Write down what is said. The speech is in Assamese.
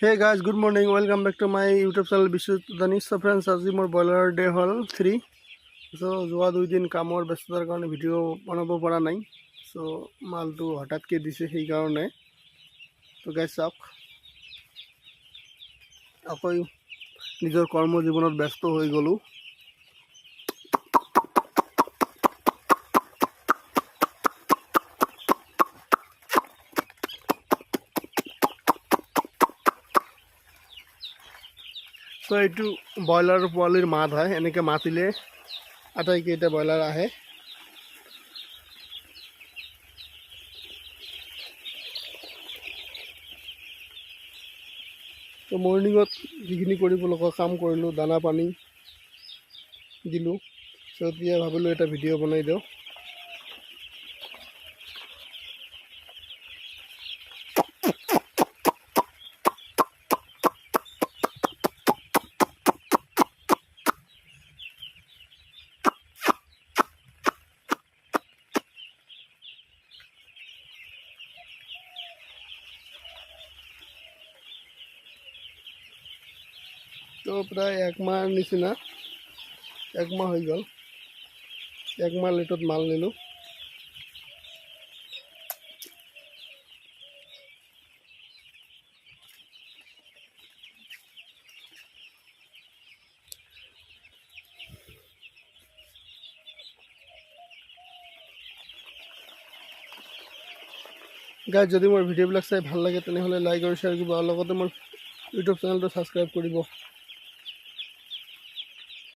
Hey guys, good morning. Welcome back to my YouTube channel Bishut Dani. So friends, আজি মোৰ বয়লাৰ ডে হ'ল 3. So যোৱা 2 দিন কামৰ ব্যস্ততাৰ কাৰণে ভিডিঅ' বনাব পৰা নাই. So মালটো হঠাৎকৈ দিছে সেই কাৰণে. তো গাইজ চাওক, আকৌ নিজৰ কৰ্ম জীৱনত ব্যস্ত হৈ গ'লোঁ. তো এইটো ব্ৰইলাৰ পোৱালিৰ মাত হয়, এনেকৈ মাতিলে আটাইকেইটা ব্ৰইলাৰ আহে. তো মৰ্ণিঙত যিখিনি কৰিব লগা কাম কৰিলোঁ, দানা পানী দিলোঁ. তো এতিয়া ভাবিলোঁ এটা ভিডিঅ' বনাই দিওঁ. তো প্ৰায় একমাহ নিচিনা, একমাহ হৈ গ'ল. একমাহ লেটত মাল নিলোঁ. গাইজ, যদি মোৰ ভিডিঅ'বিলাক চাই ভাল লাগে তেনেহ'লে লাইক আৰু শ্বেয়াৰ কৰিব, আৰু লগতে মোৰ ইউটিউব চেনেলটো ছাবস্ক্ৰাইব কৰিব.